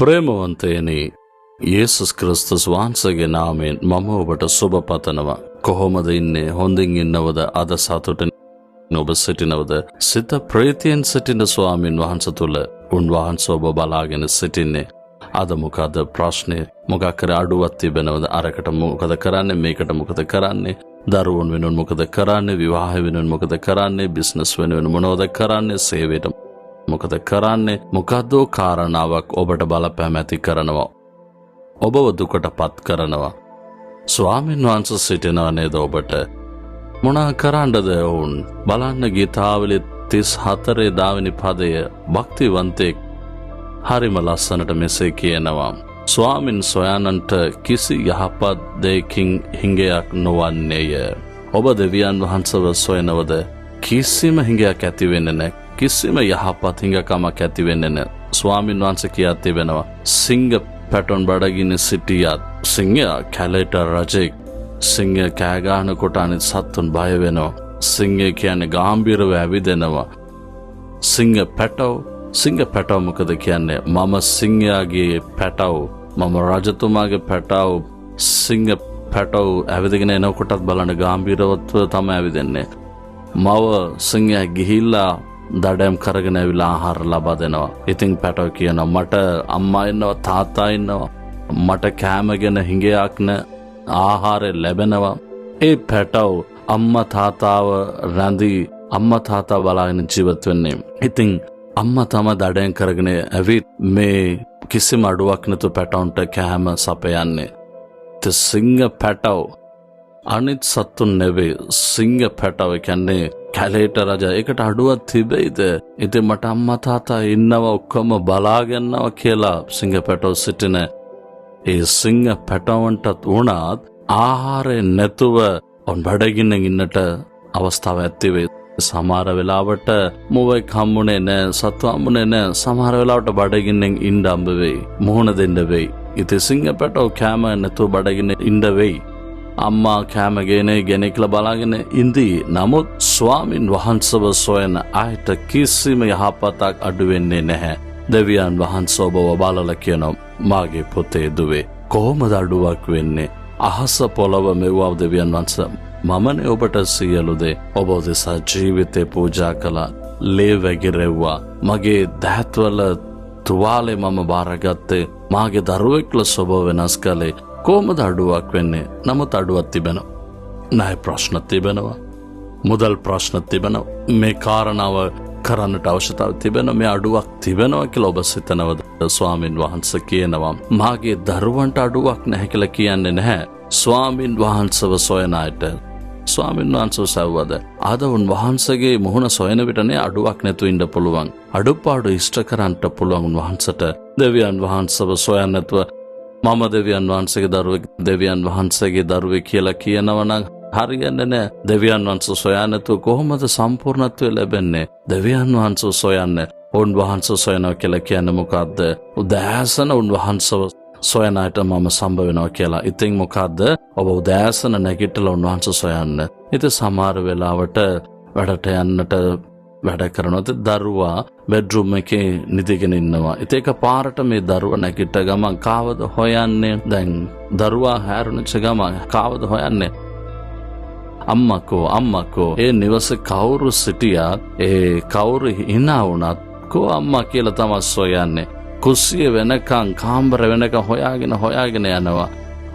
ප්‍රේමවන්තයනි, යේසුස් ක්‍රිස්තුස් වහන්සේගේ නාමයෙන් මම ඔබට සුබ පතනවා. කොහොමද ඉන්නේ? හොඳින් ඉන්නවද? අද සතුටින් ඔබ සිටිනවද? සිත ප්‍රීතියෙන් සිටින ස්වාමින් වහන්සේ තුල උන්වහන්සේ ඔබ බලාගෙන සිටින්නේ. අද මොකද ප්‍රශ්නේ? මොකක් කර අඩුවක් තිබෙනවද? අරකට මොකද කරන්නේ? මේකට මොකද කරන්නේ? දරුවෝ වෙනුවෙන් මොකද කරන්නේ? විවාහ වෙනුවෙන් මොකද කරන්නේ? බිස්නස් වෙනුවෙන් මොනවද කරන්නේ? සේවයට මොකද කරන්නේ? මොකද්ද කාරණාවක් ඔබට බලපෑම ඇති කරනවා, ඔබව දුකට පත් කරනවා. ස්වාමීන් වහන්සේ සිටිනව නේද ඔබට? මොනා කරන්නද වුන්? බලන්න ගීතාවලි 34 දාවෙනි පදය භක්තිවන්තෙක් හරිම ලස්සනට මෙසේ කියනවා. ස්වාමින් සොයන්නන්ට කිසි යහපත් දෙයකින් හිඟයක් නොවන්නේය. ඔබ දෙවියන් වහන්සේව සොයනවද? කිසිම හිඟයක් ඇති වෙන්නේ නැහැ. කිසිම යහපත් හිඟකමක් ඇති වෙන්නේ නැහැ. ස්වාමින් වහන්සේ කියා තිබෙනවා, සිංහ පැටොන් බඩගින්න සිටියත් සිංහයා කැලේට රජෙක්. සිංහය කෑ ගහනකොට අනිත් සත්තුන් බය වෙනවා. සිංහය කියන්නේ ගාම්භීරව ඇවිදෙනවා. සිංහ පැටව මොකද කියන්නේ? මම සිංහයාගේ පැටව, මම රජතුමාගේ පැටව. සිංහ පැටව ඇවිදගෙන එනකොටත් බලන්න ගාම්භීරවත්ව තමයි ඇවිදෙන්නේ. මව සිංහයා ගිහිල්ලා දඩම් කරගෙන ඇවිල්ලා ආහාර ලබා දෙනවා. ඉතින් පැටව කියනවා, මට අම්මා ඉන්නවා, තාත්තා ඉන්නවා, මට කෑම ගැන හිඟයක් නැ, ආහාරය ලැබෙනවා. ඒ පැටව අම්මා තාතාව රැඳී අම්මා තාත්තා බලාගෙන ජීවත් වෙන්නේ. ඉතින් අම්මා තම දඩම් කරගෙන ඇවිත් මේ කිසිම අඩුවක් නැතු පැටවුන්ට කෑම සපයන්නේ. සිංහ පැටව අනිත් සත්තුන් නෙවෙයි. සිංහ පැටව කියන්නේ කැලේට රජා. ඒකට අඩුවක් තිබෙයිද? ඉතින් මට අම්මා තාත්තා ඉන්නවා, ඔක්කොම බලාගන්නවා කියලා සිංහ පැටව සිටින ඒ සිංහ පැටවන්ටත් වුණත් ආහාරය නැතුව ඔන් බඩගින්න ඉන්නට අවස්ථාව ඇතිවේ. සමහර වෙලාවට මුවෙක් හම්බුනේ නැහැ, සත්තු හම්බුනේ නැහැ. සමහර වෙලාවට බඩගින්නෙන් ඉන්න හම්බ වෙයි, මුහුණ දෙන්න වෙයි. ඉතින් සිංහ පැටව කෑම නැතුව බඩගින්න ඉන්න වෙයි. අම්මා කෑම ගෙනෙක්ලා බලාගෙන ඉඳී. නමුත් ස්වාමින් වහන්සේව සොයන අයට කිසිම යහපතක් අඩු වෙන්නේ නැහැ. දෙවියන් වහන්සේ ඔබව බලලා කියනවා, මාගේ පුතේ දුවේ, කොහොමද අඩුවක් වෙන්නේ? අහස පොළව මෙව්වා දෙවියන් වහන්සේ. මමනේ ඔබට සියලු දේ. ඔබ දෙසා ජීවිතේ පූජා කළා, ලේ වැගිරෙව්වා. මගේ දහත්වල තුවාලේ මම බාරගත්තේ. මාගේ දරුවෙක්ල ඔබ වෙනස් කළේ. කොහොමද අඩුවක් වෙන්නේ? නමුත් අඩුවක් තිබෙනවා. ණය ප්‍රශ්න තිබෙනවා, මුදල් ප්‍රශ්න තිබෙනවා. මේ කාරණාව කරන්නට අවශ්‍යතාව තිබෙනවා. මේ අඩුවක් තිබෙනවා කියලා ඔබ සිතනවද? ස්වාමින් වහන්සේ කියනවා, මාගේ දරුවන්ට අඩුවක් නැහැ කියලා කියන්නේ නැහැ. ස්වාමින් වහන්සේව සොයන අයට ස්වාමින් වහන්සේ සවවද? ආද උන්වහන්සේගේ මුහුණ සොයන විටනේ අඩුවක් නැතු ඉන්න පුළුවන්. අඩුපාඩු ඉෂ්ට කරන්නට පුළුවන් උන්වහන්සේට. දෙවියන් වහන්සේව සොයන්න නැතුව මම දෙවියන් වහන්සේගේ දරුවෙක්, දෙවියන් වහන්සේගේ දරුවෙක් කියලා කියනවා නම් හරියන්නේ නැහැ. දෙවියන් වහන්සේ සොයන්න නැතුව කොහොමද සම්පූර්ණත්වය ලැබෙන්නේ? දෙවියන් වහන්සේ සොයන්න, උන්වහන්සේ සොයනවා කියලා කියන්නේ මොකද්ද? උදෑසන උන්වහන්සේව සොයන අයට මම සම්බ වෙනවා කියලා. ඉතින් මොකද්ද? ඔබ උදෑසන නැගිටලා උන්වහන්සේ සොයන්න. ඉතින් සමහර වෙලාවට වැඩට යන්නට වැඩ කරනොත් දරුවා බෙඩ්රූම් එකේ නිදිගෙන ඉන්නවා. ඉතින් එක පාරට මේ දරුවා නැගිට ගමන් කාවද හොයන්නේ? දැන් දරුවා හැරුණච්ච ගමන් කාවද හොයන්නේ? අම්මකෝ ඒ නිවසේ කවුරු සිටියත්, ඒ කවුරු hina වුණත් කෝ අම්මා කියලා තමයි සොයන්නේ. කුස්සිය වෙනකන්, කාමර වෙනකන් හොයාගෙන යනවා.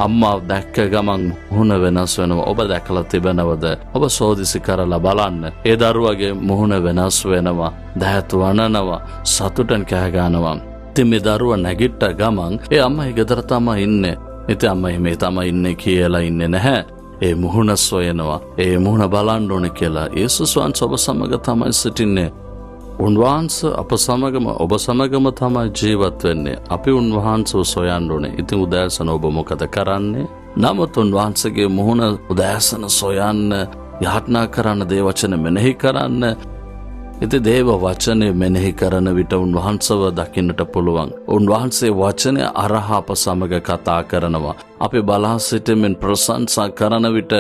අම්මා දැක්ක ගමන් මුහුණ වෙනස් වෙනවා. ඔබ දැකලා තිබෙනවද? ඔබ සෝදිසි කරලා බලන්න. ඒ දරුවගේ මුහුණ වෙනස් වෙනවා, දහත් වනනවා, සතුටෙන් කෑ ගන්නවා. ඉතින් මේ දරුවා නැගිට්ට ගමන් ඒ අම්මයි ගෙදර තමයි ඉන්නේ. ඉතින් අම්මයි මේ තමයි ඉන්නේ කියලා ඉන්නේ නැහැ. ඒ මුහුණ සොයනවා. ඒ මුහුණ බලන්න ඕනේ කියලා. යේසුස් වහන්සේ ඔබ සමග තමයි සිටින්නේ. උන්වහන්සේ අප සමගම, ඔබ සමගම තමයි ජීවත් වෙන්නේ. අපි උන්වහන්සේව සොයන්න ඕනේ. ඉතින් උදෑසන ඔබ මොකද කරන්නේ? නමුත් උන්වහන්සේගේ මුහුණ උදෑසන සොයන්න, යාඥා කරන්න, දේව වචන මෙනෙහි කරන්න. ඉතින් දේව වචනේ මෙනෙහි කරන විට උන්වහන්සේව දකින්නට පුළුවන්. උන්වහන්සේ වචනේ අරහ අප සමග කතා කරනවා. අපි බලා සිටීමෙන් ප්‍රශංසා කරන විට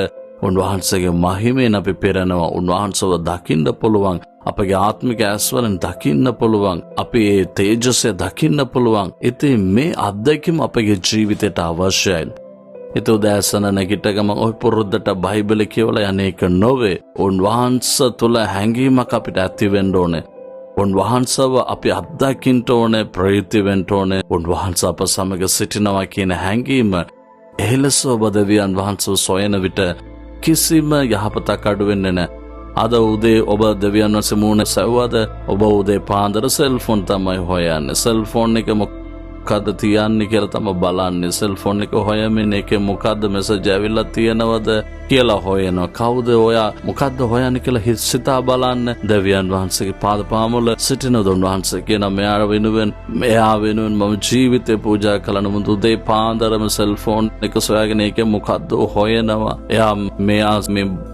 උන්වහන්සේගේ මහිමයෙන් අපි පෙරනවා. උන්වහන්සේව දකින්න පුළුවන්. අපගේ ආත්මික ඇස්වලින් දකින්න පුළුවන්. අපි ඒ තේජසය දකින්න පුළුවන්. ඉතින් මේ අත්දැකීම අපගේ ජීවිතයට අවශ්‍යයි. ඉතින් උදෑසන නැගිට ගමන් ඔය පුරුද්දට බයිබල කියවලා යන්නේ එක නොවේ. උන්වහන්සේ තුල හැඟීමක් අපිට ඇති වෙන්න ඕනේ. උන්වහන්සේව අපි අත්දකින්න ඕනේ, ප්‍රීති වෙන්න ඕනේ. උන්වහන්සේ අප සමග සිටිනවා කියන හැඟීම එහෙලස ඔබ දෙවියන් වහන්සේ සොයන විට කිසිම යහපතක් අඩු වෙන්නේ නැහැ. අද උදේ ඔබ දෙවියන් වහන්සේ මූණ සැවුවද? ඔබ උදේ පාන්දර සෙල්ෆෝන් තමයි හොයන්නේ. සෙල්ෆෝන් එක මොකද්ද තියන්නේ කියලා තමයි බලන්නේ. සෙල්ෆෝන් එක හොයමින් එකේ මොකද්ද මෙසේජ් ඇවිල්ලා තියෙනවද කියලා හොයනවා. කවුද ඔයා මොකද්ද හොයන්නේ කියලා හිතා බලන්න. දෙවියන් වහන්සේගේ පාදපාමුල සිටින උන්වහන්සේ කියන මෙයා වෙනුවෙන් මම ජීවිතේ පූජා කළා. නමුත් උදේ පාන්දරම සෙල්ෆෝන් එක සොයාගෙන එකේ මොකද්ද හොයනවා. එයා මේ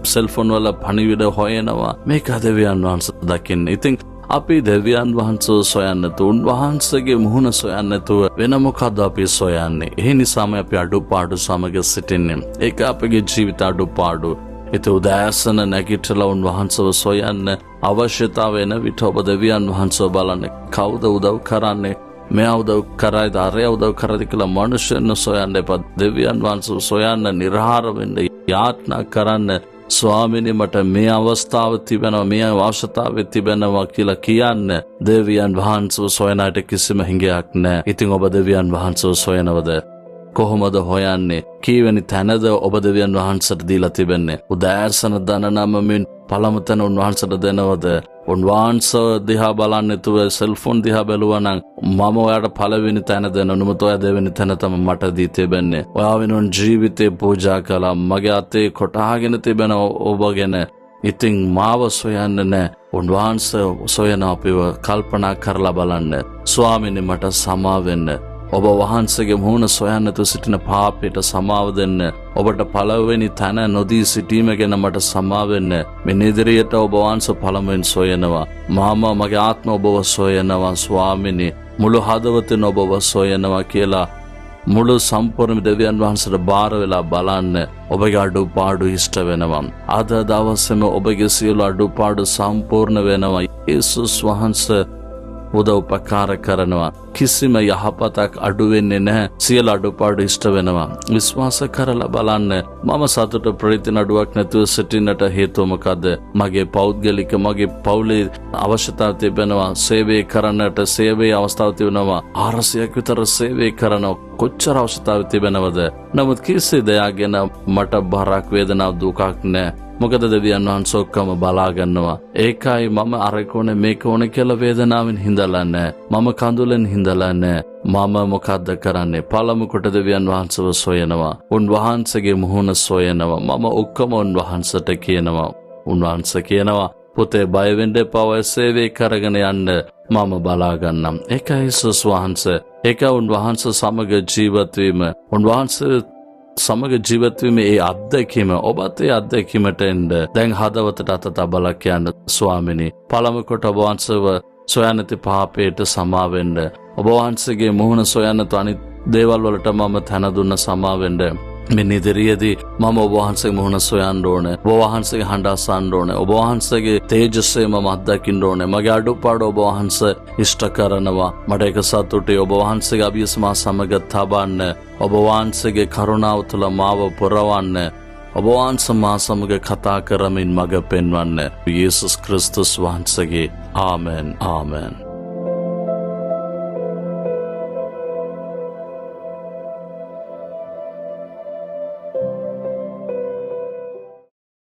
සෙල්ෆෝන් වල පණිවිඩ හොයනවා. මේක දෙවියන් වහන්සේ දකින්නේ. ඉතින් අපි දෙවියන් වහන්සේ සොයන්නේ නැතුව, උන්වහන්සේගේ මුහුණ සොයන්නේ නැතුව වෙන මොකද්ද අපි සොයන්නේ? ඒ නිසාම අපි අඩුපාඩු සමග සිටින්නේ. ඒක අපගේ ජීවිත අඩුපාඩු. ඒත් උදෑසන නැගිටලා උන්වහන්සේව සොයන්න අවශ්‍යතාව වෙන විට ඔබ දෙවියන් වහන්සේව බලන්න. කවුද උදව් කරන්නේ? මෙයා උදව් කරයිද? අරයා උදව් කරයිද කියලා මනුෂ්‍යයන් සොයන්න එපා. දෙවියන් වහන්සේව සොයන්න, නිර්හාර වෙන්න, යාඥා කරන්න. ස්වාමිනේ මට මේ අවස්ථාව තිබෙනවා, මේ අවශ්‍යතාවය තිබෙනවා කියලා කියන්න. දෙවියන් වහන්සේව සොයනට කිසිම හිඟයක් නැහැ. ඉතින් ඔබ දෙවියන් වහන්සේව සොයනවද? කොහොමද හොයන්නේ? කීවෙනි තැනද ඔබ දෙවියන් වහන්සේට දීලා තිබෙන්නේ? උදෑසන දන නමමින් පළමු තැන උන්වහන්සේට දෙනවද? උන්වහන්සේ දිහා බලන්නේ නැතුව සෙල්ෆෝන් දිහා බැලුවා නම් මම ඔයාට පළවෙනි තැන දෙනවා. නමුත් ඔයා දෙවෙනි තැන තමයි මට දී තිබෙන්නේ. ඔයා වෙනුවෙන් ජීවිතේ පූජා කළා. මගේ අතේ කොටාගෙන තිබෙන ඔබගෙන. ඉතින් මාව සොයන්න නැහැ. උන්වහන්සේ සොයන අපිව කල්පනා කරලා බලන්න. ස්වාමීනි මට සමා වෙන්න. ඔබ වහන්සේගේ මුහුණ සොයන්න නැතුව සිටින පාපයට සමාව දෙන්න. ඔබට පළවෙනි තැන නොදී සීටීම ගැන මට සමා වෙන්න. මෙන්න ඉදිරියට ඔබ වහන්සේ පළමුවෙන් සොයනවා. මගේ ආත්ම ඔබව සොයනවා ස්වාමිනේ. මුළු හදවතින් ඔබව සොයනවා කියලා මුළු සම්පූර්ණ දෙවියන් වහන්සේට බාර වෙලා බලන්න. ඔබගේ අඩුපාඩු ඉෂ්ට වෙනවා. අද දවසේම ඔබගේ සියලු අඩුපාඩු සම්පූර්ණ වෙනවා. යේසුස් වහන්සේ උදව්පකාර කරනවා. කිසිම යහපතක් අඩු වෙන්නේ නැහැ. සියලු අඩුපාඩු ඉෂ්ට වෙනවා. විශ්වාස කරලා බලන්න. මම සතුට ප්‍රීති නඩුවක් නැතුව සිටින්නට හේතුව මොකද්ද? මගේ පෞද්ගලික මගේ පවුලේ අවශ්‍යතාව තිබෙනවා. සේවය කරන්නට සේවයේ අවස්ථාව තිබෙනවා. 400ක් විතර සේවය කරනවා. කොච්චර අවශ්‍යතාව තිබෙනවද? නමුත් කිසි දෙයක් ගැන මට බරක් වේදනාවක් දුකක් නැහැ. මොකද දෙවියන් වහන්සේ ඔක්කොම බලා ගන්නවා. ඒකයි මම අරක ඕනේ මේක ඕනේ කියලා වේදනාවෙන් හිඳලා නැහැ. මම කඳුලෙන් හිඳලා නැහැ. මම මොකද්ද කරන්නේ? පළමු කොට දෙවියන් වහන්සේව සොයනවා. උන්වහන්සේගේ මුහුණ සොයනවා. මම ඔක්කොම උන්වහන්සේට කියනවා. උන්වහන්සේ කියනවා පුතේ බය වෙන්න එපා. සේවය කරගෙන යන්න. මම බලා ගන්නම්. ඒකයි යේසුස් වහන්සේ. ඒක උන්වහන්සේ සමග ජීවත් වීම. උන්වහන්සේ සමග ජීවත් වීමේ ඒ අත්දැකීම ඔබත් ඒ අත්දැකීමට එන්න. දැන් හදවතට අත තබලා කියන්න ස්වාමිනේ පළමු කොට ඔබ වහන්සේව සොයන්නති පාපයට සමා වෙන්න. ඔබ වහන්සේගේ මුහුණ සොයන්නතු අනිත් දේවල් වලට මම තන දුන්න සමා වෙන්න. මෙන්න ඉදිරියේදී මම ඔබ වහන්සේගේ මුහුණ සොයන්න ඕනේ. ඔබ වහන්සේගේ හඬ අසන්න ඕනේ. ඔබ වහන්සේගේ තේජසය මම අත්දකින්න ඕනේ. මගේ අඩුපාඩු ඔබ වහන්සේ ඉෂ්ට කරනවා. මට ඒක සතුටුයි. ඔබ වහන්සේගේ අභියසමා සමග තබන්න. ඔබ වහන්සේගේ කරුණාව තුළ මාව පුරවන්න. ඔබ වහන්සේ මා සමග කතා කරමින් මඟ පෙන්වන්න. යේසුස් ක්‍රිස්තුස් වහන්සේගේ ආමෙන් ආමෙන්.